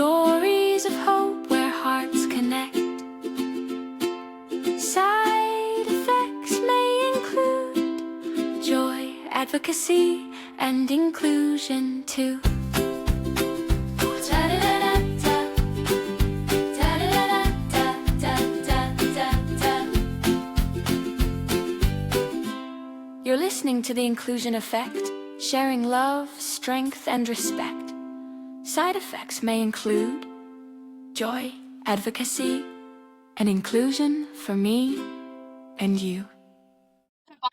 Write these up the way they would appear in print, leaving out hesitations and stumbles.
Stories of hope where hearts connect. Side effects may include joy, advocacy, and inclusion too. You're listening to The Inclusion Effect, sharing love, strength, and respect. Side effects may include joy, advocacy, and inclusion for me and you.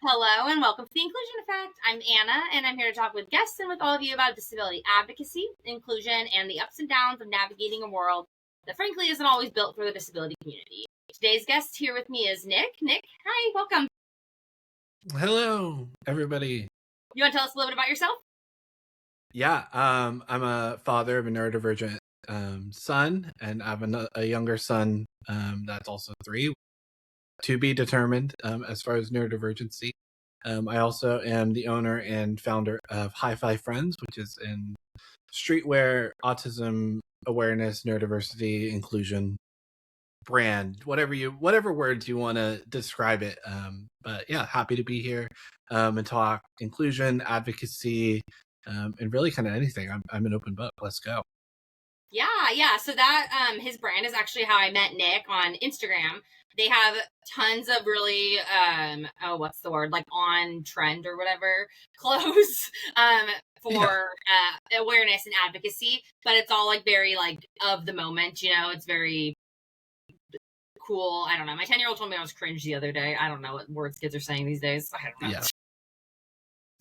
Hello and welcome to The Inclusion Effect. I'm Anna, and I'm here to talk with guests and with all of you about disability advocacy, inclusion, and the ups and downs of navigating a world that frankly isn't always built for the disability community. Today's guest here with me is Nic. Nic, hi, welcome. Hello, everybody. You want to tell us a little bit about yourself? Yeah, I'm a father of a neurodivergent son, and I have a younger son that's also 3, to be determined as far as neurodivergency. I also am the owner and founder of High Five Friends, which is in streetwear, autism awareness, neurodiversity, inclusion brand, whatever words you want to describe it. But yeah, happy to be here and talk inclusion, advocacy, and really kind of anything. I'm an open book. Let's go. Yeah. So that his brand is actually how I met Nic on Instagram. They have tons of really what's the word, like on trend or whatever clothes for awareness and advocacy, but it's all like very like of the moment, you know. It's very cool. I don't know. My 10-year-old told me I was cringe the other day. I don't know what words kids are saying these days. I don't know. Yeah.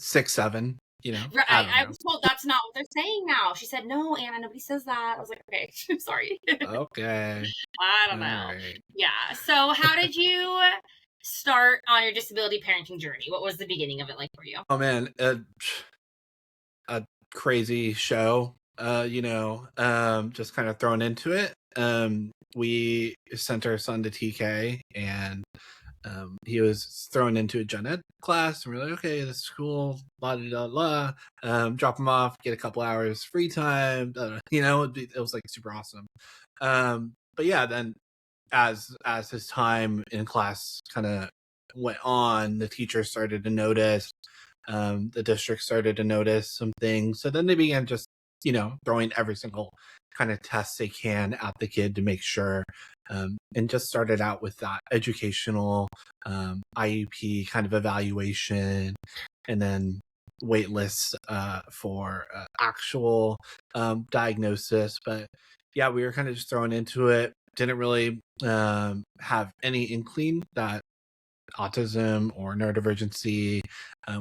6, 7. You know, I was told that's not what they're saying now. She said, "No, Anna, nobody says that." I was like, "Okay, sorry." Okay. I don't know. Right. Yeah. So, how did you start on your disability parenting journey? What was the beginning of it like for you? Oh man, a crazy show. Just kind of thrown into it. We sent our son to TK, and he was thrown into a gen ed class, and we're like, okay, this is cool, blah, blah, blah, blah. Drop him off, get a couple hours free time. It was like super awesome. But yeah, then as his time in class kind of went on, the teachers started to notice, the district started to notice some things. So then they began just, throwing every single kind of test they can at the kid to make sure, and just started out with that educational IEP kind of evaluation, and then wait lists for actual diagnosis. But yeah, we were kind of just thrown into it. Didn't really have any inkling that autism or neurodivergency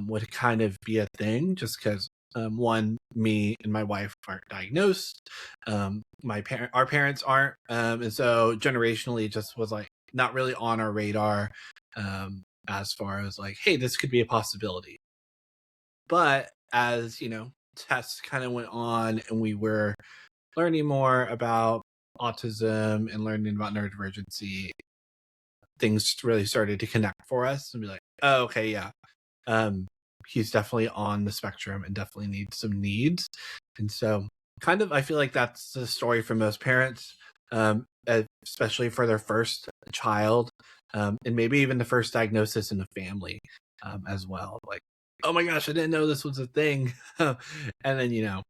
would kind of be a thing, just because one, me and my wife aren't diagnosed. Our parents aren't, and so generationally, it just was like not really on our radar as far as like, hey, this could be a possibility. But as tests kind of went on, and we were learning more about autism and learning about neurodivergency, things really started to connect for us and be like, oh, okay, yeah. He's definitely on the spectrum and definitely needs some needs. And so kind of, I feel like that's the story for most parents, especially for their first child, and maybe even the first diagnosis in the family as well. Like, oh my gosh, I didn't know this was a thing. And then,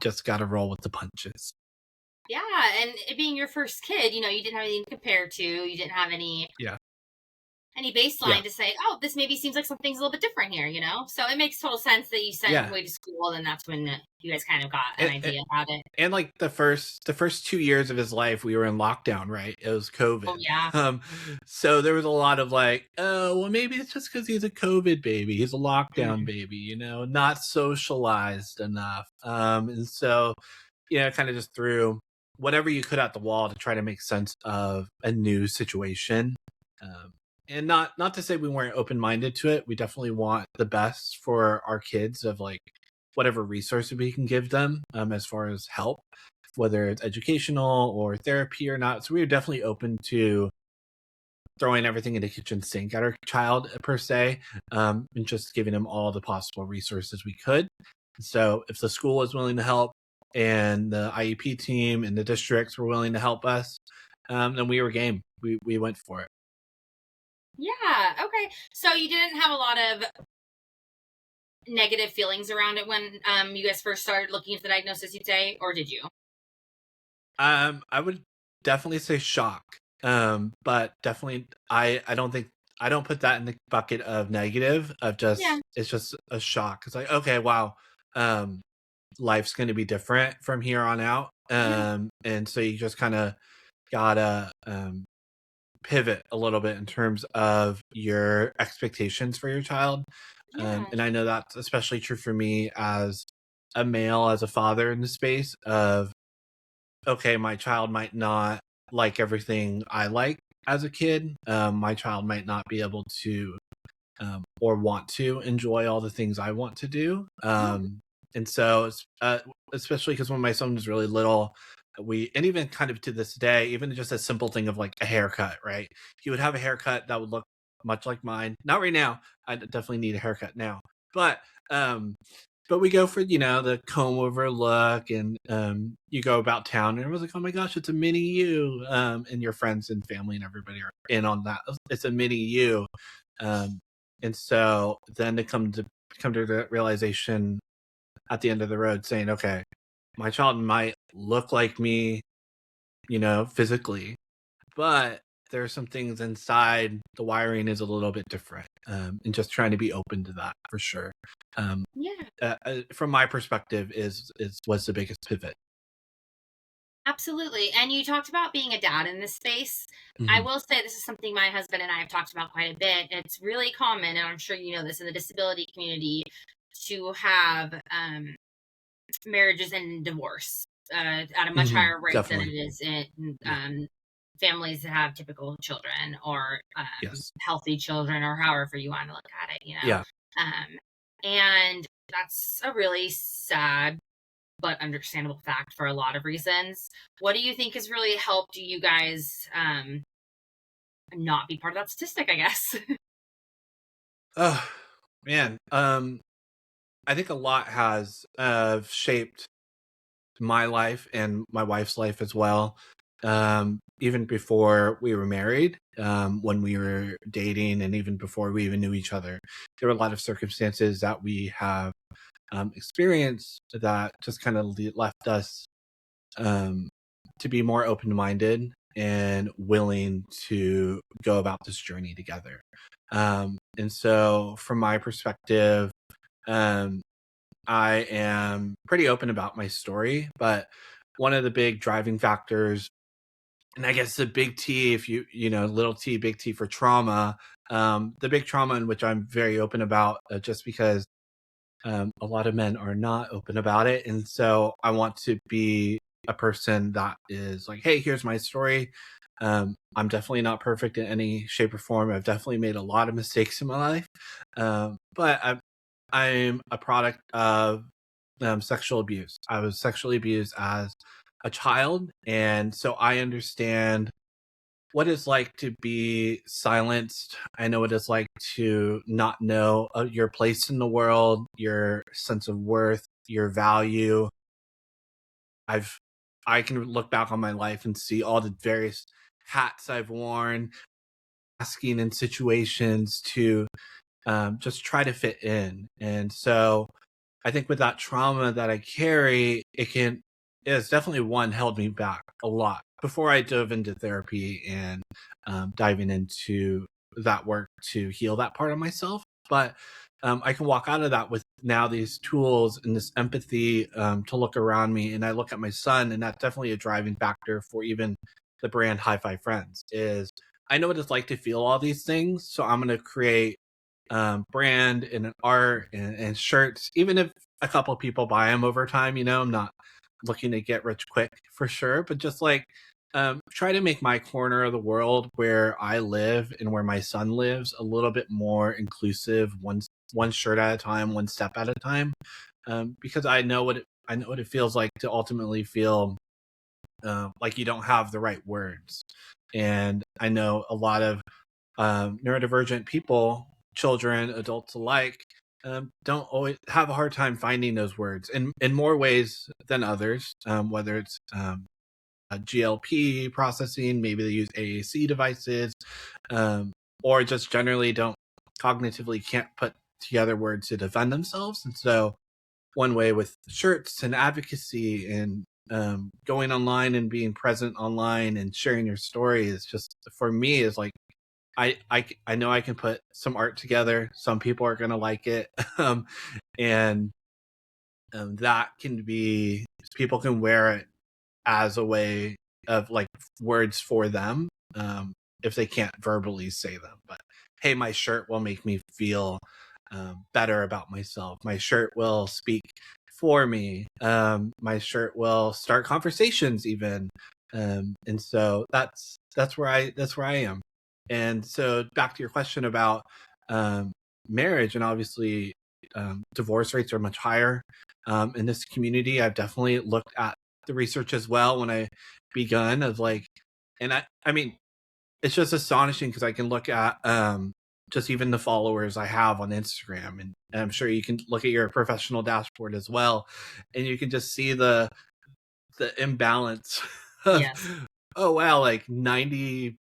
just got to roll with the punches. Yeah, and it being your first kid, you didn't have anything to compare to. You didn't have any baseline to say, oh, this maybe seems like something's a little bit different here, So it makes total sense that you sent him away to school, and that's when you guys kind of got an idea about it. And like the first 2 years of his life, we were in lockdown, right? It was COVID. Oh, yeah. So there was a lot of like, oh, well, maybe it's just because he's a COVID baby. He's a lockdown baby, not socialized enough. And so, kind of just threw whatever you could at the wall to try to make sense of a new situation. And not to say we weren't open-minded to it. We definitely want the best for our kids, of like whatever resources we can give them as far as help, whether it's educational or therapy or not. So we were definitely open to throwing everything in the kitchen sink at our child per se, and just giving him all the possible resources we could. So if the school was willing to help, and the IEP team and the districts were willing to help us, then we were game. We went for it. Yeah. Okay. So you didn't have a lot of negative feelings around it when you guys first started looking at the diagnosis, you'd say, or did you? I would definitely say shock. But definitely, I don't think I don't put that in the bucket of negative. Of Yeah. just it's just a shock. It's like, okay, wow, um, life's going to be different from here on out. Yeah. And so you just kind of gotta pivot a little bit in terms of your expectations for your child. Yeah. And I know that's especially true for me as a male, as a father in the space of, okay, my child might not like everything I like as a kid. My child might not be able to or want to enjoy all the things I want to do. Yeah. And so, especially because when my son was really little, and even kind of to this day, even just a simple thing of like a haircut, right? He would have a haircut that would look much like mine. Not right now. I definitely need a haircut now. But, um, but we go for, the comb over look, and you go about town and everyone's like, oh my gosh, it's a mini you. And your friends and family and everybody are in on that. It's a mini you. Um, and so then to come to the realization at the end of the road saying, okay, my child might look like me, physically, but there are some things inside the wiring is a little bit different. And just trying to be open to that for sure. Um, Yeah. from my perspective is was the biggest pivot. Absolutely. And you talked about being a dad in this space. I Mhm. will say this is something my husband and I have talked about quite a bit. It's really common, and I'm sure you know this in the disability community, to have marriages and divorce at a much Mhm. higher rate than it Definitely. is in Yeah. families that have typical children or Yes. healthy children, or however you want to look at it, Yeah. And that's a really sad but understandable fact for a lot of reasons. What do you think has really helped you guys not be part of that statistic, I guess? Oh man. I think a lot has shaped my life and my wife's life as well. Even before we were married, when we were dating, and even before we even knew each other, there were a lot of circumstances that we have experienced that just kind of left us um, to be more open minded and willing to go about this journey together. And so, from my perspective, um, I am pretty open about my story, but one of the big driving factors, and I guess the big T, if little T, big T for trauma, the big trauma in which I'm very open about, just because a lot of men are not open about it. And so I want to be a person that is like, hey, here's my story. I'm definitely not perfect in any shape or form. I've definitely made a lot of mistakes in my life. But I'm a product of sexual abuse. I was sexually abused as a child. And so I understand what it's like to be silenced. I know what it's like to not know your place in the world, your sense of worth, your value. I've I can look back on my life and see all the various hats I've worn, asking in situations to just try to fit in. And so I think with that trauma that I carry, it has definitely one held me back a lot before I dove into therapy and diving into that work to heal that part of myself. But I can walk out of that with now these tools and this empathy to look around me. And I look at my son, and that's definitely a driving factor for even the brand High Five Friends is I know what it's like to feel all these things. So I'm going to create brand and an art and shirts, even if a couple of people buy them over time. I'm not looking to get rich quick for sure, but just like try to make my corner of the world where I live and where my son lives a little bit more inclusive, one shirt at a time, one step at a time, because I know what it feels like to ultimately feel like you don't have the right words. And I know a lot of neurodivergent people, children, adults alike, don't always have a hard time finding those words in more ways than others, whether it's GLP processing, maybe they use AAC devices, or just generally don't cognitively can't put together words to defend themselves. And so one way with shirts and advocacy and going online and being present online and sharing your story is just, for me, is like, I know I can put some art together. Some people are going to like it. And that can be, people can wear it as a way of like words for them, if they can't verbally say them. But hey, my shirt will make me feel better about myself. My shirt will speak for me. My shirt will start conversations even. And so that's where I am. And so back to your question about marriage, and obviously divorce rates are much higher in this community. I've definitely looked at the research as well when I begun of like, and I mean, it's just astonishing because I can look at just even the followers I have on Instagram, and I'm sure you can look at your professional dashboard as well, and you can just see the imbalance of, Yes. oh wow, like 90+%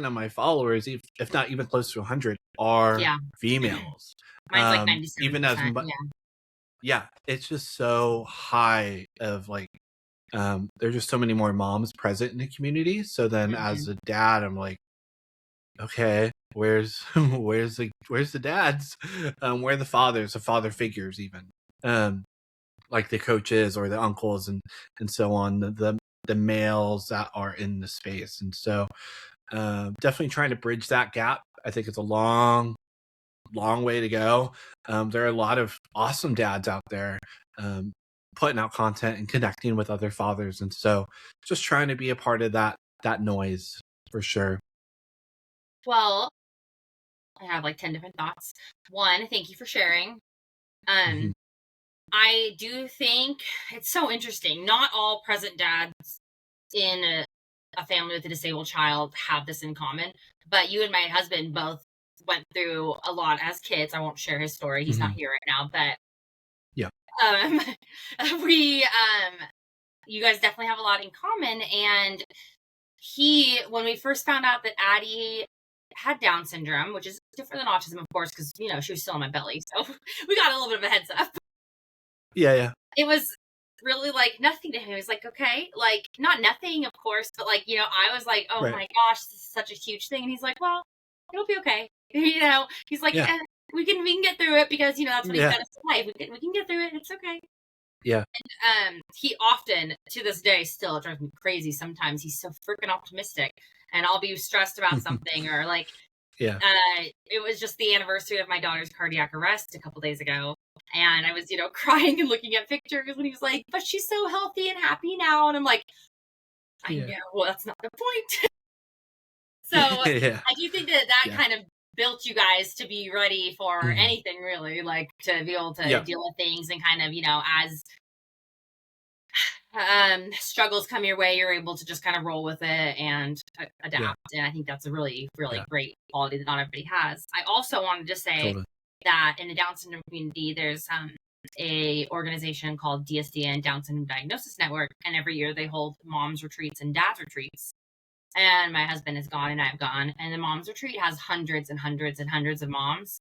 of my followers, if not even close to 100, are Yeah. females. Mine's like Even as 97%. Yeah. yeah, it's just so high of like, there's just so many more moms present in the community. So then as a dad, I'm like, okay, where's where's the dads? Where are the fathers, the father figures even? Like the coaches or the uncles and so on, the males that are in the space. And so definitely trying to bridge that gap. I think it's a long way to go. There are a lot of awesome dads out there putting out content and connecting with other fathers. And so just trying to be a part of that noise for sure. Well, I have like 10 different thoughts. One, thank you for sharing. Mhm. I do think it's so interesting. Not all present dads in a family with a disabled child have this in common, but you and my husband both went through a lot as kids. I won't share his story. He's not Mhm. here right now, but Yeah. um we you guys definitely have a lot in common. And when we first found out that Addie had Down syndrome, which is different than autism, of course, because she was still in my belly, so we got a little bit of a heads up. Yeah. Yeah. It was really like nothing to him. He was like, okay, like not nothing, of course, but like I was like, oh Right. my gosh, this is such a huge thing. And he's like, well, it'll be okay. He's like, Yeah. we can get through it, because that's what he Yeah. said us in life. We can get through it. It's okay. Yeah. He often, to this day, still, it drives me crazy. Sometimes he's so freaking optimistic, and I'll be stressed about something, or like, Yeah. it was just the anniversary of my daughter's cardiac arrest a couple days ago, and I was, crying and looking at pictures, and he was like, "But she's so healthy and happy now," and I'm like, "I Yeah. know, well, that's not the point." So Yeah. I do think that Yeah. kind of built you guys to be ready for Mhm. anything, really, like to be able to Yeah. deal with things, and kind of, as struggles come your way, you're able to just kind of roll with it and adapt. Yeah. And I think that's a really, really Yeah. great quality that not everybody has. I also wanted to say Totally. that in the Down syndrome community, there's a organization called DSDN, Down Syndrome Diagnosis Network, and every year they hold moms retreats and dads retreats. And my husband has gone and I've gone, and the moms retreat has hundreds and hundreds and hundreds of moms,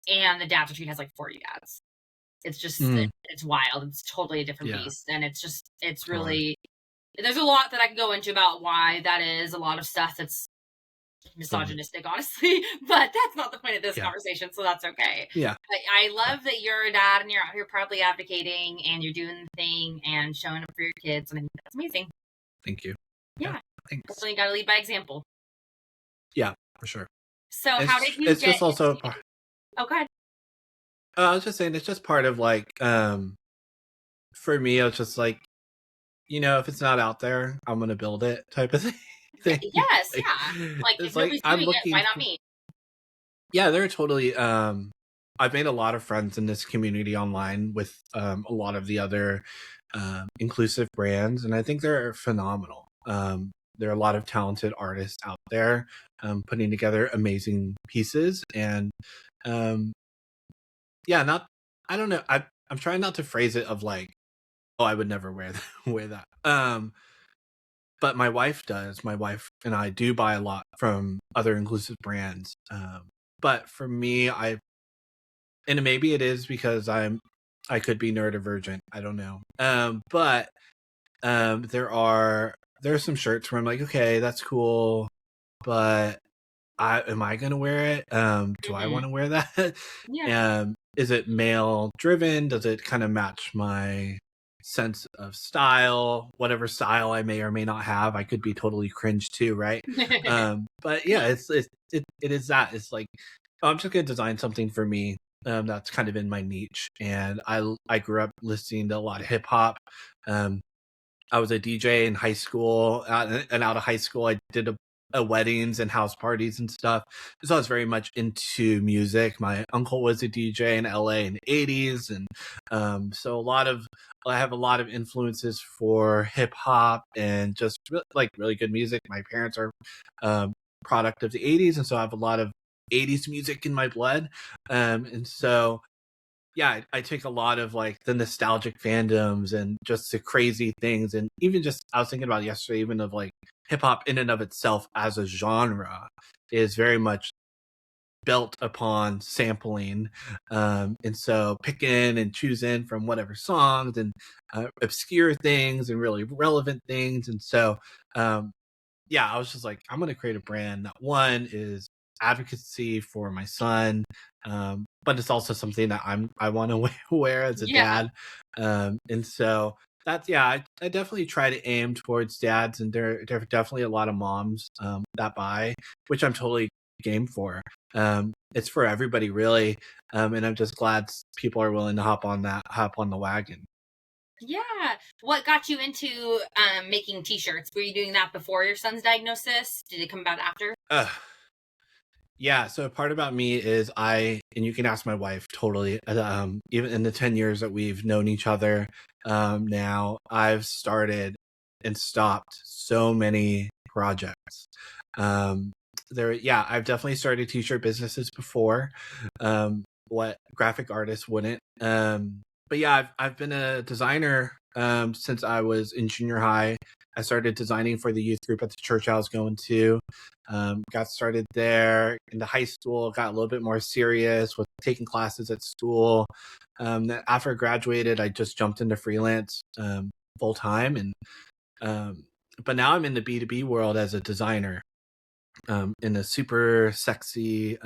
and the dads retreat has like 40 dads. It's just Mhm. it's wild. It's totally a different Yeah. beast, and it's Totally. really, there's a lot that I can go into about why that is. A lot of stuff that's Totally. misogynistic, honestly, but that's not the point of this Yeah. conversation, so that's okay. Yeah. But I Yeah. love that you're a dad and you're out here proudly advocating and you're doing the thing and showing up for your kids, and I think that's amazing. Thank you. Yeah, Thanks. definitely got to lead by example. Yeah, for sure. So how did you It's get just also into? Oh, go ahead. I was just saying, it's just part of like, for me, it's just like, if it's not out there, I'm gonna build it type of thing. Yes, Like, yeah. Like if it's like nobody's I'm doing it, why looking not for, me? yeah, they're totally I've made a lot of friends in this community online with a lot of the other inclusive brands, and I think they're phenomenal. There are a lot of talented artists out there putting together amazing pieces, and um yeah, not I don't know. I'm trying not to phrase it of like, oh, I would never wear that, wear that. But my wife does. My wife and I do buy a lot from other inclusive brands. But for me, and maybe it is because I could be neurodivergent. I don't know. But there are some shirts where I'm like, okay, that's cool, but am I gonna wear it? Do I Hmm. want to wear that? Yeah. Is it male driven? Does it kind of match my sense of style? Whatever style I may or may not have, I could be totally cringe too, right? But yeah, it is that. It's like, oh, I'm just gonna design something for me. That's kind of in my niche, and I grew up listening to a lot of hip hop. Um, I was a DJ in high school, and out of high school, I did a weddings and house parties and stuff. So I was very much into music. My uncle was a DJ in LA in the '80s, and so I have a lot of influences for hip hop and just like really good music. My parents are product of the '80s, and so I have a lot of '80s music in my blood, and so yeah, I take a lot of like the nostalgic fandoms and just the crazy things. And even just, I was thinking about yesterday, even of like hip hop in and of itself as a genre is very much built upon sampling. And so picking and choosing from whatever songs and obscure things and really relevant things. And so, yeah, I was just like, I'm going to create a brand that one is advocacy for my son, but it's also something that I want to wear as a Yeah. dad, and so that's yeah, I definitely try to aim towards dads, and there are definitely a lot of moms that buy, which I'm totally game for. It's for everybody really, and I'm just glad people are willing to hop on the wagon. Yeah. What got you into making t-shirts? Were you doing that before your son's diagnosis? Did it come about after? Ugh. Yeah, so part about me is and you can ask my wife totally, even in the 10 years that we've known each other, now, I've started and stopped so many projects. I've definitely started t-shirt businesses before, what graphic artists wouldn't. But yeah, I've been a designer, since I was in junior high. I started designing for the youth group at the church I was going to. Got started there into high school, got a little bit more serious with taking classes at school. Then after I graduated, I just jumped into freelance full time, and um, but now I'm in the B2B world as a designer, in a super sexy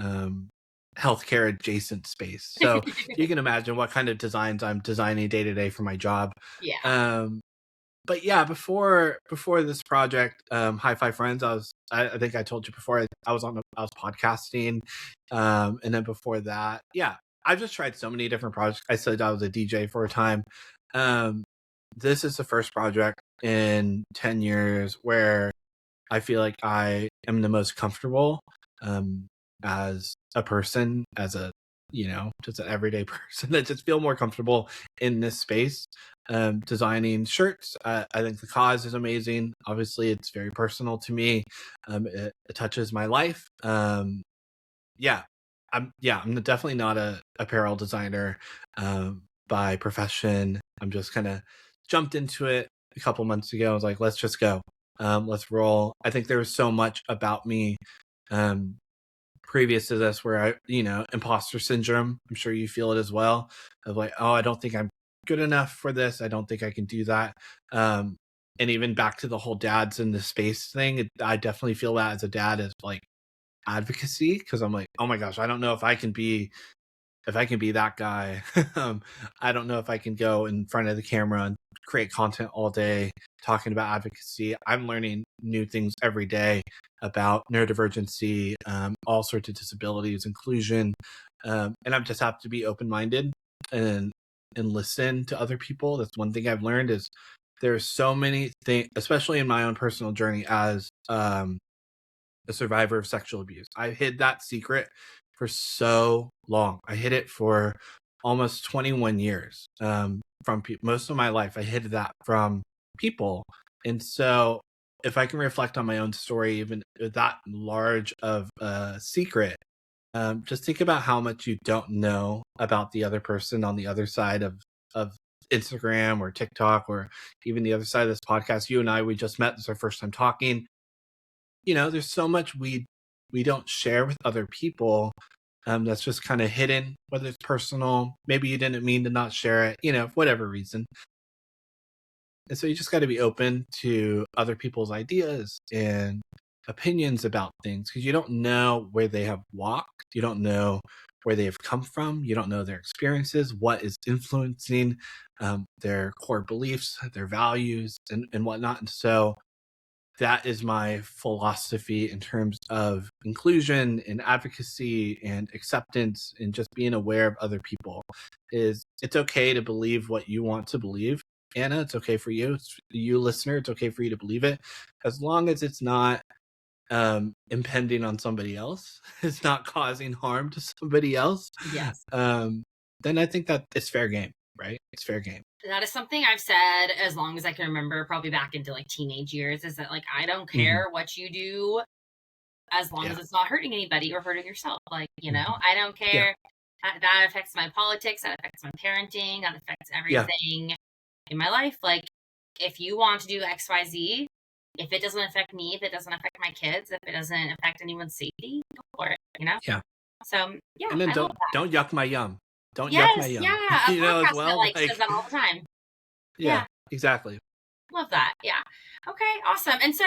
healthcare adjacent space. So you can imagine what kind of designs I'm designing day to day for my job. Yeah. Um, but yeah, before this project, High Five Friends, I think I told you before, I was podcasting, and then before that, yeah, I've just tried so many different projects. I said I was a DJ for a time. Um, this is the first project in 10 years where I feel like I am the most comfortable, um, as a person, as a just an everyday person that just feel more comfortable in this space, designing shirts. I think the cause is amazing. Obviously, it's very personal to me. It touches my life. Yeah, I'm definitely not a apparel designer by profession. I'm just kind of jumped into it a couple months ago. I was like, let's just go. Let's roll. I think there was so much about me um, previous to this where imposter syndrome. I'm sure you feel it as well. Of like, oh, I don't think I'm good enough for this. I don't think I can do that. Um, and even back to the whole dads in the space thing, I definitely feel that as a dad is like advocacy because I'm like, oh my gosh, I don't know if I can be that guy. I don't know if I can go in front of the camera and create content all day talking about advocacy. I'm learning new things every day about neurodivergency, all sorts of disabilities, inclusion, and I just have to be open minded and listen to other people. That's one thing I've learned is there's so many things, especially in my own personal journey as a survivor of sexual abuse. I hid that secret for so long. I hid it for almost 21 years, from most of my life. I hid that from people. And so if I can reflect on my own story, even with that large of a secret, just think about how much you don't know about the other person on the other side of Instagram or TikTok, or even the other side of this podcast. You and I, we just met. This is our first time talking. There's so much we don't share with other people, that's just kind of hidden, whether it's personal. Maybe you didn't mean to not share it, for whatever reason. And so you just got to be open to other people's ideas and opinions about things, because you don't know where they have walked. You don't know where they have come from. You don't know their experiences, what is influencing their core beliefs, their values, and whatnot. And so that is my philosophy in terms of inclusion and advocacy and acceptance, and just being aware of other people. Is it's okay to believe what you want to believe, Anna. It's okay for you. It's you, listener. It's okay for you to believe it, as long as it's not impending on somebody else. It's not causing harm to somebody else. Yes. Then I think that it's fair game, right? It's fair game. That is something I've said as long as I can remember, probably back into like teenage years, is that like, I don't care what you do as long as it's not hurting anybody or hurting yourself. Like, I don't care. That affects my politics, that affects my parenting, that affects everything in my life. Like, if you want to do XYZ, if it doesn't affect me, if it doesn't affect my kids, if it doesn't affect anyone's safety, go for it, Yeah. So, yeah. And then don't yuck my yum. Don't yes, yuck my yum. Yeah. A podcast as well. that says that all the time. Yeah, exactly. Love that. Yeah. Okay, awesome. And so,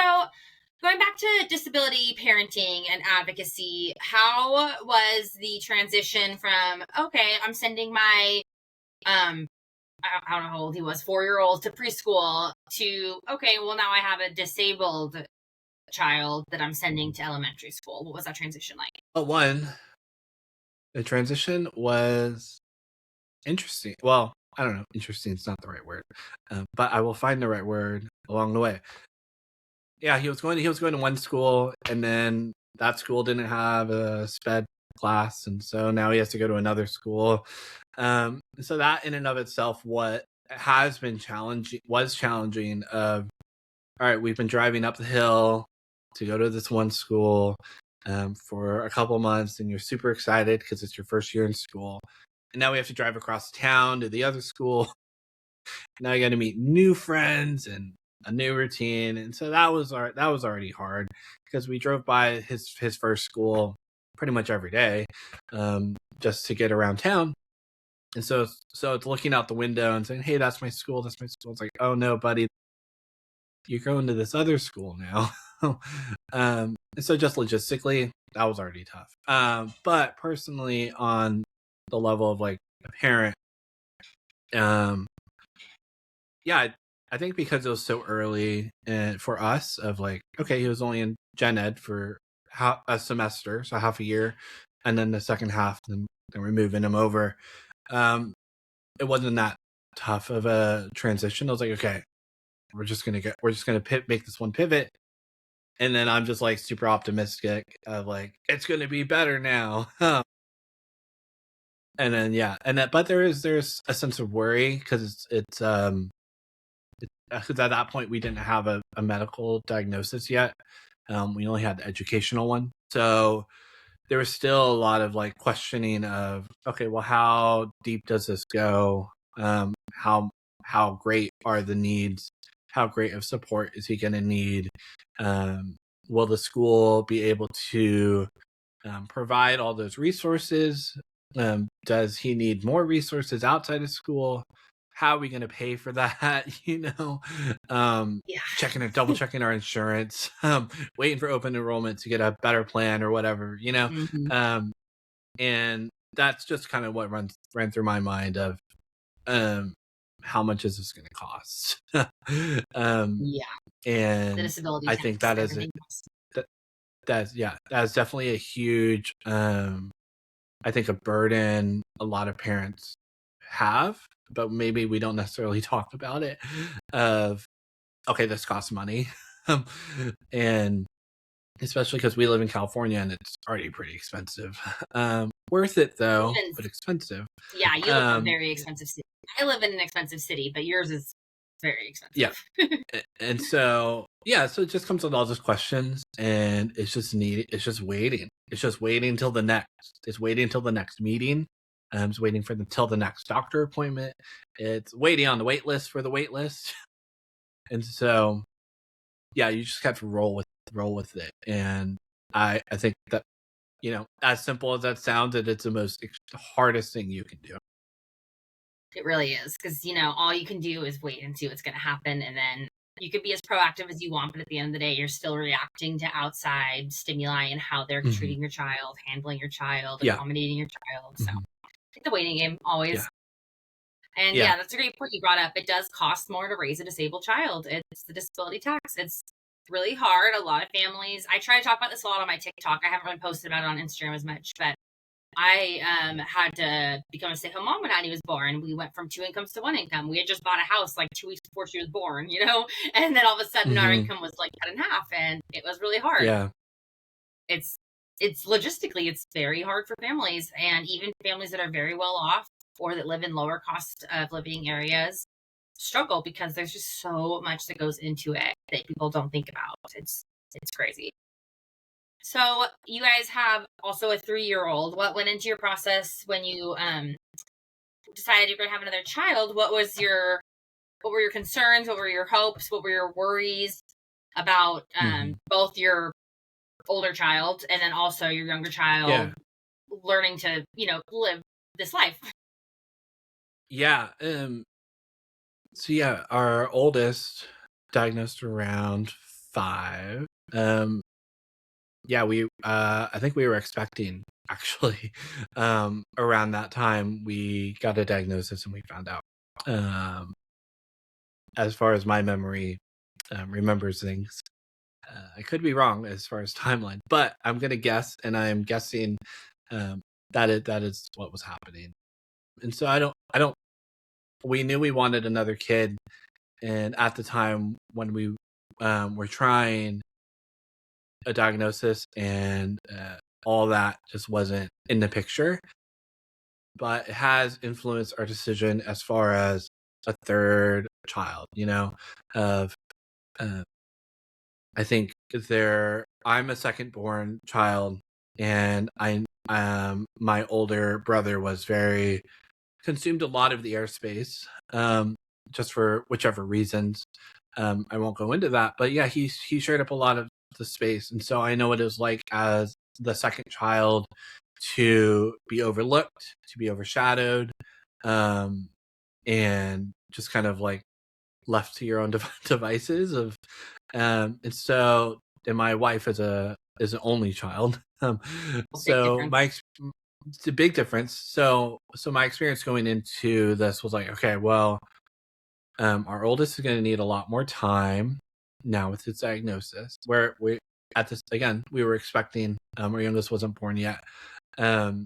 going back to disability parenting and advocacy, how was the transition from, okay, I'm sending my, I don't know how old he was, 4-year-old to preschool, to, okay, well, now I have a disabled child that I'm sending to elementary school? What was that transition like? The transition was interesting. Well, I don't know. Interesting is not the right word, but I will find the right word along the way. Yeah, he was going to one school, and then that school didn't have a sped class, and so now he has to go to another school. So that in and of itself, what has been challenging. All right, we've been driving up the hill to go to this one school for a couple months, and you're super excited because it's your first year in school. And now we have to drive across town to the other school. Now you got to meet new friends and a new routine. And so that was already hard, because we drove by his first school pretty much every day just to get around town. And so it's looking out the window and saying, hey, that's my school. That's my school. It's like, oh, no, buddy, you're going to this other school now. And so just logistically, that was already tough. But personally, on the level of like a parent, yeah, I think because it was so early for us, of like, okay, he was only in gen ed for a semester, so half a year, and then the second half, then we're moving him over. It wasn't that tough of a transition. I was like, okay, we're just gonna make this one pivot, and then I'm just like super optimistic of like, it's gonna be better now. And then but there's a sense of worry, because it's because at that point we didn't have a medical diagnosis yet. We only had the educational one, so there was still a lot of like questioning of, okay, well, how deep does this go? How great are the needs? How great of support is he going to need? Will the school be able to provide all those resources? Does he need more resources outside of school? How are we going to pay for that? Double checking our insurance, waiting for open enrollment to get a better plan or whatever, and that's just kind of what ran through my mind of, how much is this going to cost? And the disability I think that is that's definitely a huge, I think, a burden a lot of parents have, but maybe we don't necessarily talk about it, of, okay, this costs money. And especially because we live in California and it's already pretty expensive. Worth it though, but expensive. Yeah, you live in a very expensive city. I live in an expensive city, but yours is very expensive. Yeah. And so Yeah, so it just comes with all those questions, and it's just waiting. It's just waiting till the next. It's waiting till the next meeting. It's waiting for till the next doctor appointment. It's waiting on the wait list for the wait list. And so, yeah, you just have to roll with it. And I think that, as simple as that sounds, it's the hardest thing you can do. It really is, because all you can do is wait and see what's going to happen, and then you could be as proactive as you want, but at the end of the day, you're still reacting to outside stimuli and how they're Mhm. treating your child, handling your child, Yeah. accommodating your child. So Mhm. it's a waiting game always. Yeah. And Yeah. that's a great point you brought up. It does cost more to raise a disabled child. It's the disability tax. It's really hard. A lot of families, I try to talk about this a lot on my TikTok. I haven't really posted about it on Instagram as much, but I had to become a stay-at-home mom when Addie was born. We went from 2 incomes to 1 income. We had just bought a house like 2 weeks before she was born, and then all of a sudden our Mhm. income was like cut in half, and it was really hard. Yeah. It's logistically, it's very hard for families, and even families that are very well off or that live in lower cost of living areas struggle because there's just so much that goes into it that people don't think about. It's crazy. So you guys have also a 3-year-old. What went into your process when you decided you're going to have another child? What were your concerns? What were your hopes? What were your worries about both your older child and then also your younger child learning to, live this life? Yeah. So yeah, our oldest diagnosed around 5. Yeah, I think we were expecting actually. Around that time we got a diagnosis and we found out. As far as my memory remembers things, I could be wrong as far as timeline, but I'm gonna guess, and I'm guessing that is what was happening. And so I don't. We knew we wanted another kid, and at the time when we were trying a diagnosis and all that just wasn't in the picture, but it has influenced our decision as far as a third child, of uh, I think I'm a second born child, and my older brother was very consumed a lot of the airspace, just for whichever reasons. I won't go into that, but yeah, he shared up a lot of the space, and so I know what it was like as the second child to be overlooked, to be overshadowed, and just kind of like left to your own devices of, and so, and my wife is an only child, Big so difference. it's a big difference. So my experience going into this was like, okay, well, our oldest is going to need a lot more time now with his diagnosis. Where we at this again, we were expecting, our youngest wasn't born yet, and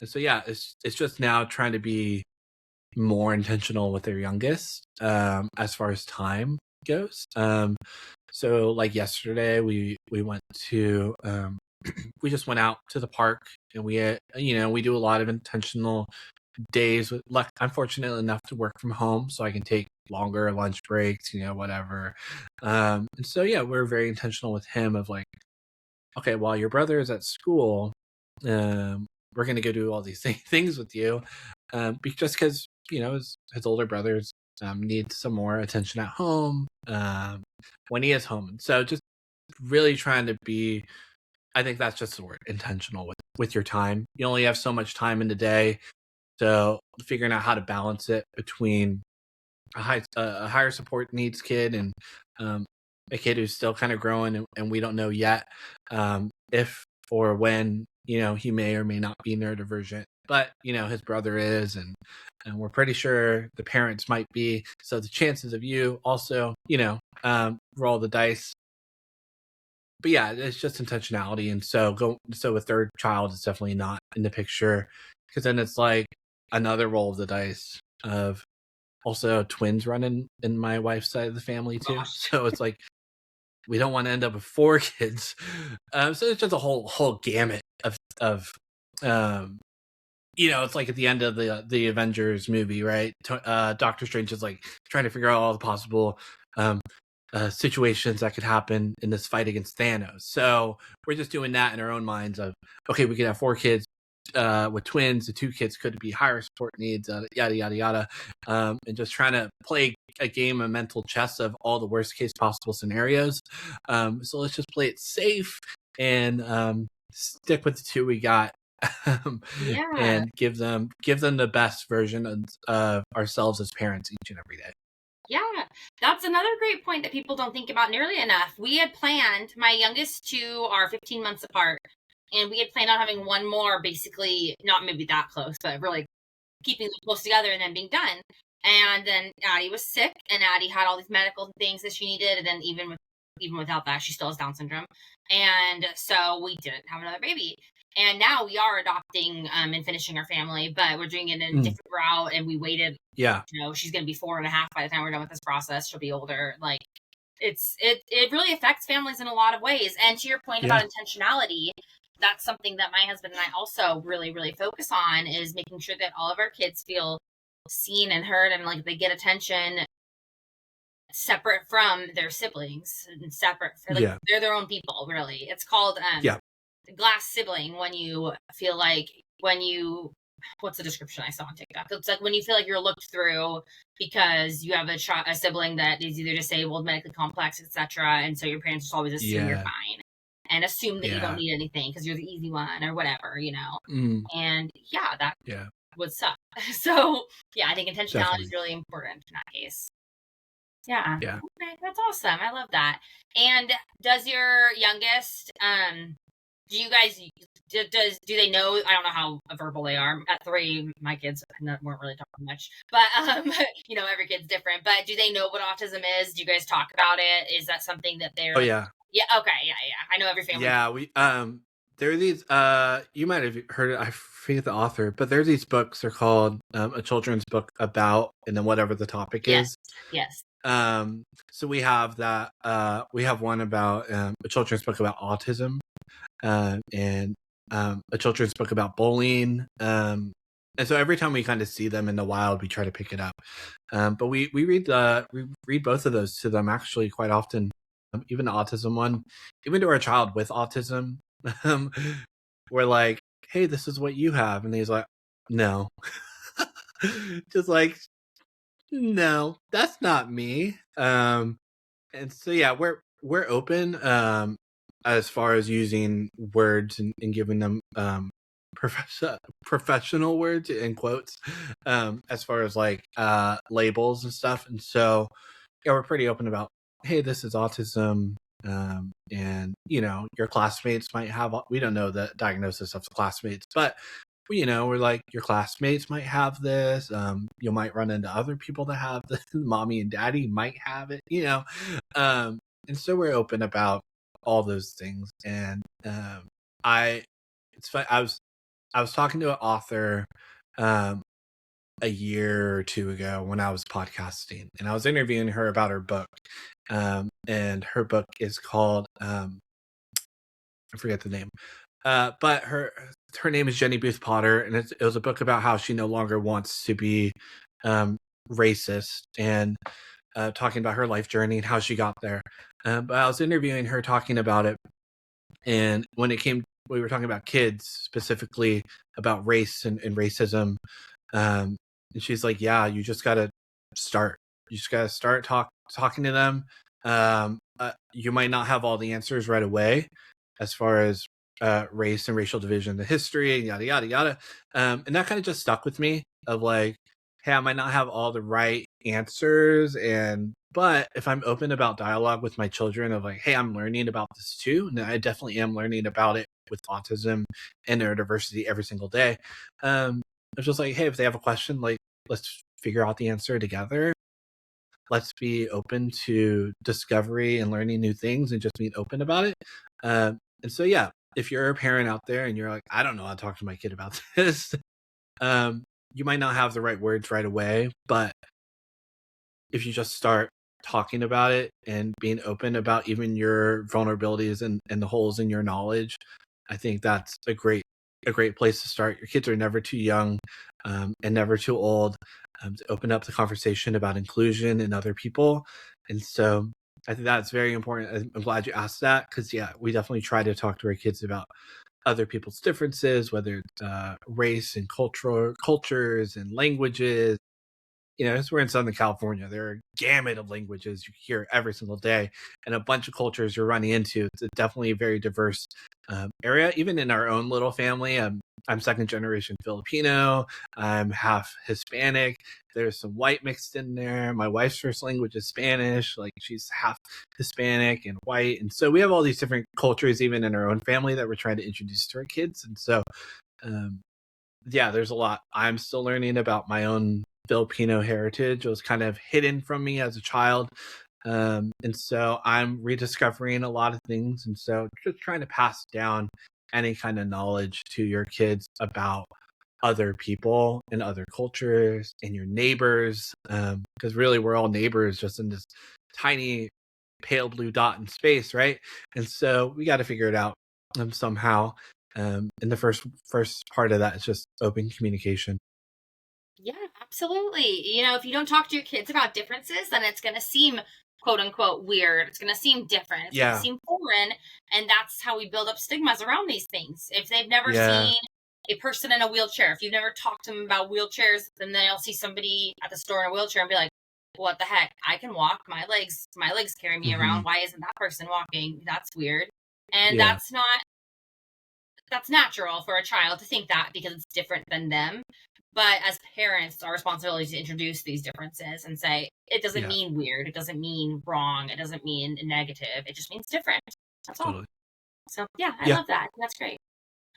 so yeah, it's just now trying to be more intentional with their youngest, as far as time goes. So like yesterday, we went to we just went out to the park, and we do a lot of intentional days with luck. I'm fortunate enough to work from home, so I can take longer lunch breaks, whatever. And so yeah, we're very intentional with him of like, okay, while your brother is at school, we're gonna go do all these things with you, just because his older brothers need some more attention at home, when he is home. So just really trying to be, I think that's just the word, intentional with your time. You only have so much time in the day, so figuring out how to balance it between a higher support needs kid and a kid who's still kind of growing, and we don't know yet if or when he may or may not be neurodivergent, but his brother is, and we're pretty sure the parents might be. So the chances of you also roll the dice. But yeah, it's just intentionality, and so a third child is definitely not in the picture, because then it's like another roll of the dice of also twins running in my wife's side of the family too. Gosh. So it's like we don't want to end up with 4 kids. So it's just a whole gamut of it's like at the end of the Avengers movie, right? Doctor Strange is like trying to figure out all the possible situations that could happen in this fight against Thanos. So we're just doing that in our own minds of, okay, we could have 4 kids with twins. The 2 kids could be higher support needs, yada, yada, yada. And just trying to play a game of mental chess of all the worst case possible scenarios. So let's just play it safe and stick with the 2 we got. And give them the best version of ourselves as parents each and every day. Yeah, that's another great point that people don't think about nearly enough. We had planned, my youngest 2 are 15 months apart, and we had planned on having one more, basically, not maybe that close, but really keeping them close together and then being done. And then Addie was sick, and Addie had all these medical things that she needed, and then even without that, she still has Down syndrome. And so we didn't have another baby. And now we are adopting and finishing our family, but we're doing it in a different route, and we waited. Yeah. She's going to be 4.5 by the time we're done with this process. She'll be older. Like, it really affects families in a lot of ways. And to your point about intentionality, that's something that my husband and I also really, really focus on, is making sure that all of our kids feel seen and heard, and like they get attention separate from their siblings and separate for they're their own people. Really, it's called glass sibling. When you feel like what's the description I saw on TikTok? It's like when you feel like you're looked through because you have a sibling that is either disabled, medically complex, etc., and so your parents just always assume you're fine and assume that you don't need anything because you're the easy one or whatever, and that would suck. So I think intentionality is really important in that case. Yeah. Okay, that's awesome. I love that. And does your youngest do you guys do they know? I don't know how verbal they are. At 3, my kids weren't really talking much, but every kid's different. But do they know what autism is? Do you guys talk about it? Is that something that they're? Oh yeah. Yeah. Okay. Yeah. I know every family. Yeah. We there are these you might have heard it. I forget the author, but there's these books. They're called a children's book about, and then whatever the topic is. Yes. So we have that. We have one about a children's book about autism. And a children's book about bullying. And so every time we kind of see them in the wild, we try to pick it up. But we read both of those to them actually quite often. Even the autism one, even to our child with autism, we're like, "Hey, this is what you have," and he's like, "No," just like, "No, that's not me." And so we're open. As far as using words and giving them professional words in quotes, as far as like labels and stuff. And so we're pretty open about, hey, this is autism, and your classmates might have, we don't know the diagnosis of the classmates, but we're like, your classmates might have this, you might run into other people that have this, mommy and daddy might have it, and so we're open about all those things. And it's fun. I was talking to an author a year or 2 ago when I was podcasting, and I was interviewing her about her book. And her book is called I forget the name, but her name is Jenny Booth Potter, and it was a book about how she no longer wants to be racist, and talking about her life journey and how she got there. But I was interviewing her talking about it, and when we were talking about kids, specifically about race and racism, and she's like, "Yeah, you just got to start. You just got to start talking to them. You might not have all the answers right away, as far as race and racial division, the history, and yada yada yada." And that kind of just stuck with me. Of like, hey, I might not have all the right answers, but if I'm open about dialogue with my children of like, hey, I'm learning about this too, and I definitely am learning about it with autism and neurodiversity every single day. It's just like, hey, if they have a question, like, let's figure out the answer together. Let's be open to discovery and learning new things and just being open about it. And so, if you're a parent out there and you're like, I don't know how to talk to my kid about this, you might not have the right words right away, but if you just start talking about it and being open about even your vulnerabilities and the holes in your knowledge, I think that's a great place to start. Your kids are never too young and never too old to open up the conversation about inclusion and other people. And so I think that's very important. I'm glad you asked that because, yeah, we definitely try to talk to our kids about other people's differences, whether it's race and cultures and languages. As we're in Southern California, there are a gamut of languages you hear every single day, and a bunch of cultures you're running into. It's definitely a very diverse area. Even in our own little family, I'm second generation Filipino. I'm half Hispanic. There's some white mixed in there. My wife's first language is Spanish. Like, she's half Hispanic and white, and so we have all these different cultures, even in our own family, that we're trying to introduce to our kids. And so, yeah, there's a lot I'm still learning about my own Filipino heritage. It was kind of hidden from me as a child. And so I'm rediscovering a lot of things. And so just trying to pass down any kind of knowledge to your kids about other people and other cultures and your neighbors. Because really, we're all neighbors just in this tiny pale blue dot in space, right? And so we got to figure it out somehow. And the first part of that is just open communication. Yeah, absolutely. If you don't talk to your kids about differences, then it's going to seem quote unquote weird. It's going to seem different. It's going to Yeah. seem foreign. And that's how we build up stigmas around these things. If they've never Yeah. seen a person in a wheelchair, if you've never talked to them about wheelchairs, then they'll see somebody at the store in a wheelchair and be like, what the heck? I can walk. My legs carry me around. Why isn't that person walking? That's weird. And Yeah. that's natural for a child to think that because it's different than them. But as parents, our responsibility is to introduce these differences and say, it doesn't Yeah. mean weird. It doesn't mean wrong. It doesn't mean negative. It just means different. That's all. Totally. So, yeah, I Yeah. love that. That's great.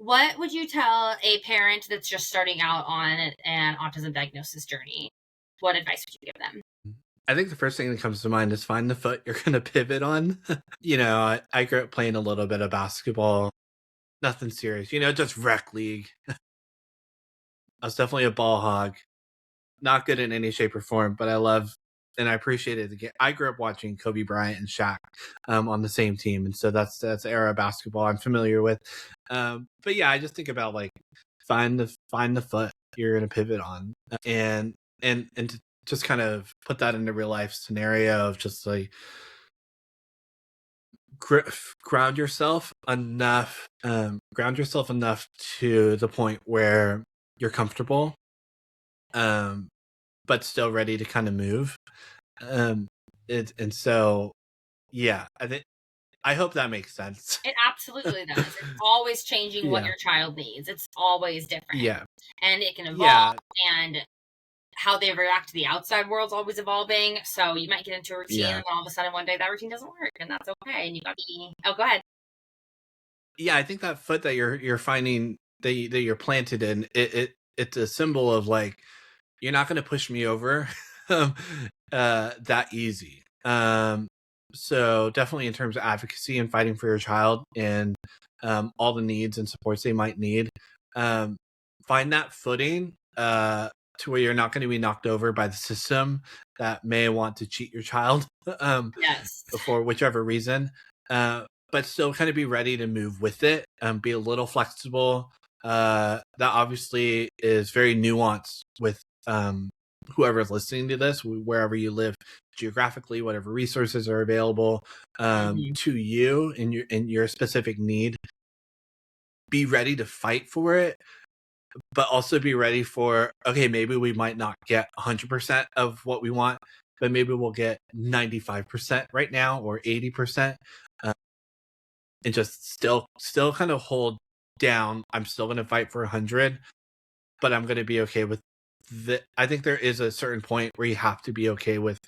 What would you tell a parent that's just starting out on an autism diagnosis journey? What advice would you give them? I think the first thing that comes to mind is find the foot you're going to pivot on. I grew up playing a little bit of basketball, nothing serious, just rec league. I was definitely a ball hog, not good in any shape or form, but I love and I appreciated the game. I grew up watching Kobe Bryant and Shaq on the same team, and so that's era of basketball I'm familiar with. But yeah, I just think about like find the foot you're going to pivot on, and to just kind of put that into real life scenario of just like ground yourself enough to the point where you're comfortable, but still ready to kind of move. And so, yeah, I hope that makes sense. It absolutely does. It's always changing what Yeah. your child needs. It's always different. Yeah. And it can Yeah. evolve, and how they react to the outside world's always evolving. So you might get into a routine, Yeah. and all of a sudden one day that routine doesn't work, and that's okay. And you got to be. Oh, go ahead. Yeah, I think that foot that you're finding that you're planted in, it's a symbol of like you're not going to push me over that easy. So definitely in terms of advocacy and fighting for your child and all the needs and supports they might need, find that footing to where you're not going to be knocked over by the system that may want to cheat your child Yes. for whichever reason. But still kind of be ready to move with it, be a little flexible. That obviously is very nuanced with whoever's listening to this, wherever you live geographically, whatever resources are available to you in your specific need. Be ready to fight for it, but also be ready for, okay, maybe we might not get 100% of what we want, but maybe we'll get 95% right now or 80%. And just still kind of hold down. I'm still going to fight for 100, but I'm going to be okay with I think there is a certain point where you have to be okay with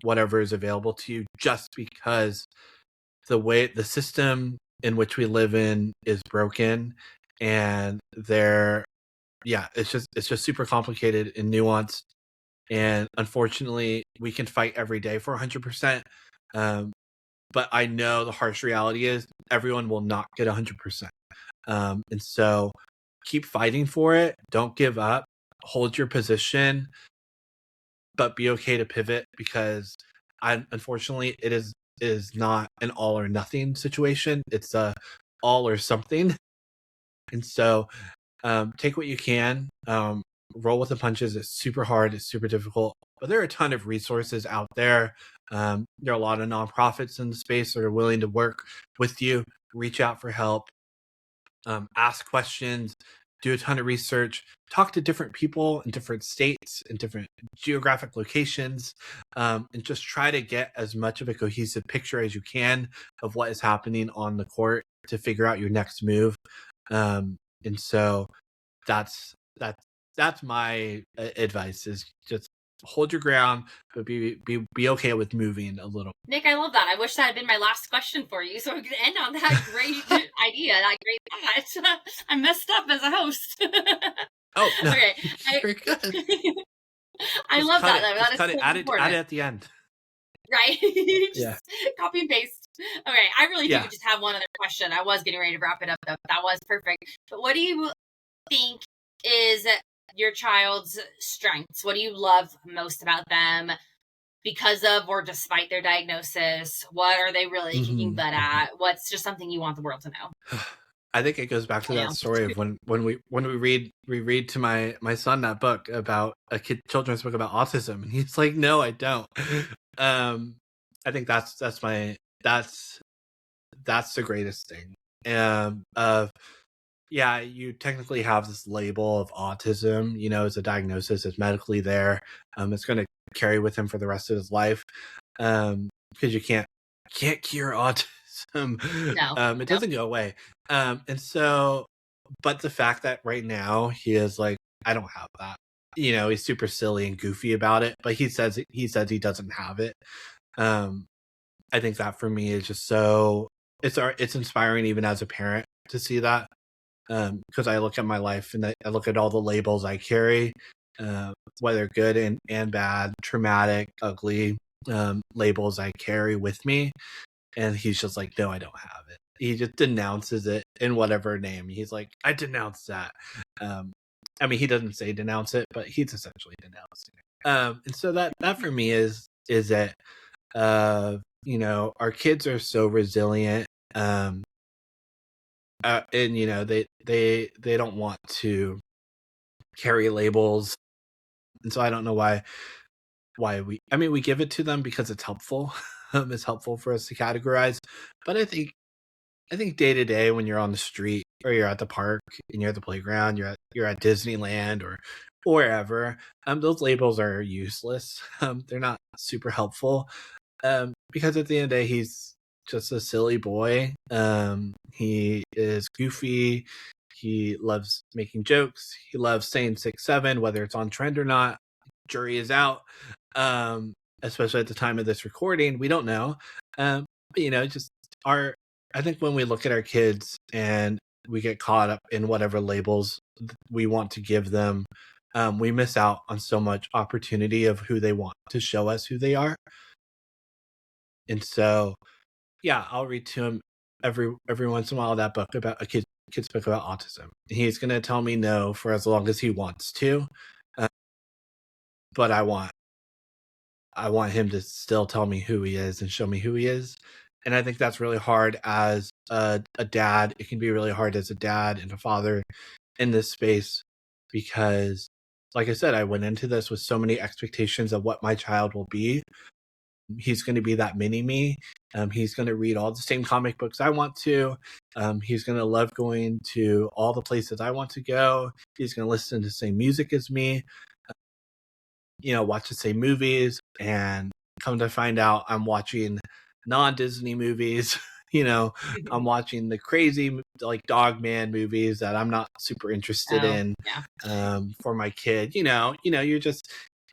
whatever is available to you, just because the system in which we live in is broken, and it's just super complicated and nuanced. And unfortunately, we can fight every day for 100%. But I know the harsh reality is everyone will not get 100%. And so keep fighting for it. Don't give up. Hold your position, but be okay to pivot, because unfortunately it is not an all or nothing situation. It's a all or something. And so take what you can. Roll with the punches. It's super hard. It's super difficult. But there are a ton of resources out there. There are a lot of nonprofits in the space that are willing to work with you, reach out for help, ask questions, do a ton of research, talk to different people in different states and different geographic locations, and just try to get as much of a cohesive picture as you can of what is happening on the court to figure out your next move. And so that's my advice, is just hold your ground, but be okay with moving a little. Nic, I love that. I wish that had been my last question for you, so we could end on that great idea, that great thought. I messed up as a host. Oh, no. Okay. Very good. I love that. That is cut so it. Add important. it at the end. Right? Yeah. Copy and paste. Okay, I really do Yeah. just have one other question. I was getting ready to wrap it up, though. That was perfect. But what do you think is your child's strengths? What do you love most about them because of or despite their diagnosis? What are they really kicking butt at? What's just something you want the world to know? I think it goes back to that story of when we read to my son that book about a children's book about autism, and he's like, "No, I don't." I think that's the greatest thing. Yeah, you technically have this label of autism, as a diagnosis. It's medically there. It's going to carry with him for the rest of his life, because you can't cure autism. No. It doesn't go away. And so, but the fact that right now he is like, I don't have that. He's super silly and goofy about it, but he says he doesn't have it. I think that for me is just so it's inspiring even as a parent to see that. Because I look at my life and I look at all the labels I carry, whether good and bad, traumatic, ugly, labels I carry with me. And he's just like, no, I don't have it. He just denounces it in whatever name. He's like, I denounce that. I mean, he doesn't say denounce it, but he's essentially denouncing it. And so that for me is that, our kids are so resilient. And they don't want to carry labels, and so I don't know why we give it to them because it's helpful. It's helpful for us to categorize, but I think day to day when you're on the street or you're at the park and you're at the playground, you're at Disneyland or wherever, those labels are useless. They're not super helpful, because at the end of the day, he's just a silly boy. He is goofy. He loves making jokes. He loves saying 6'7", whether it's on trend or not. Jury is out. Especially at the time of this recording, we don't know. But just I think when we look at our kids and we get caught up in whatever labels we want to give them, we miss out on so much opportunity of who they want to show us who they are. And so, yeah, I'll read to him every once in a while that book about a kid's book about autism. He's going to tell me no for as long as he wants to, but I want him to still tell me who he is and show me who he is. And I think that's really hard as a dad. It can be really hard as a dad and a father in this space because, like I said, I went into this with so many expectations of what my child will be. He's going to be that mini me. He's going to read all the same comic books I want to. He's going to love going to all the places I want to go. He's going to listen to the same music as me, watch the same movies, and come to find out I'm watching non-Disney movies. I'm watching the crazy like Dog Man movies that I'm not super interested in. For my kid.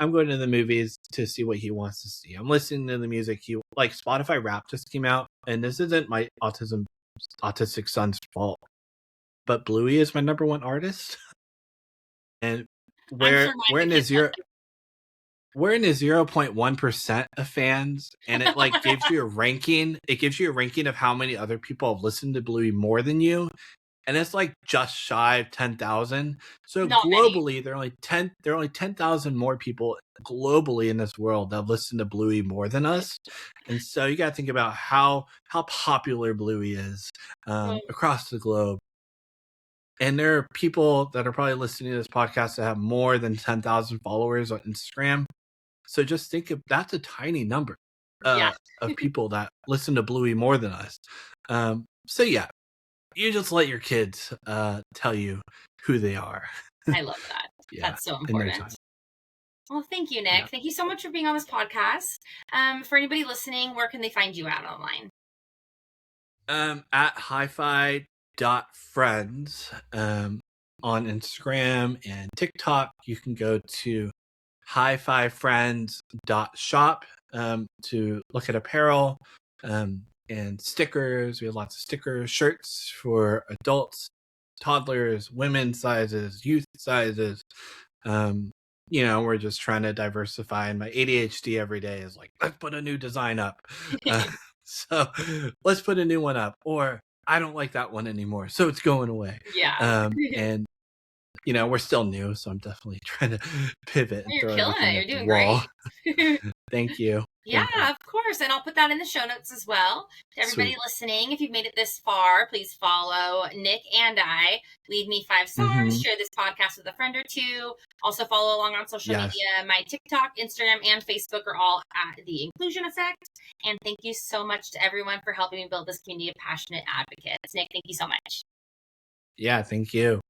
I'm going to the movies to see what he wants to see. I'm listening to the music. Like Spotify Rap just came out, and this isn't my autistic son's fault, but Bluey is my number one artist. And we're in the 0.1% of fans, and it like gives you a ranking. It gives you a ranking of how many other people have listened to Bluey more than you. And it's like just shy of 10,000. So not globally, many. There are only 10,000 more people globally in this world that have listened to Bluey more than us. And so you got to think about how popular Bluey is across the globe. And there are people that are probably listening to this podcast that have more than 10,000 followers on Instagram. So just think of that's a tiny number. Yeah. of people that listen to Bluey more than us. So yeah, you just let your kids tell you who they are. I love that. Yeah, That's so in no important. time. Well, thank you, Nick. Yeah. Thank you so much for being on this podcast. For anybody listening, where can they find you at online? At hi-fi.friends on Instagram and TikTok. You can go to hi-fi-friends.shop to look at apparel and stickers. We have lots of stickers, shirts for adults, toddlers, women's sizes, youth sizes. We're just trying to diversify, and my ADHD every day is like, let's put a new design up. So let's put a new one up, or I don't like that one anymore, so it's going away. Yeah. And we're still new, so I'm definitely trying to pivot and You're throw killing everything it. at You're the doing wall. great. Thank you. Yeah, Thank you. of course. And I'll put that in the show notes as well. To everybody Sweet. listening, if you've made it this far, please follow Nick and I. Leave me 5 stars. Share this podcast with a friend or two. Also follow along on social Yes. media. My TikTok, Instagram, and Facebook are all at The Inclusion Effect. And thank you so much to everyone for helping me build this community of passionate advocates. Nick, thank you so much. Yeah, thank you.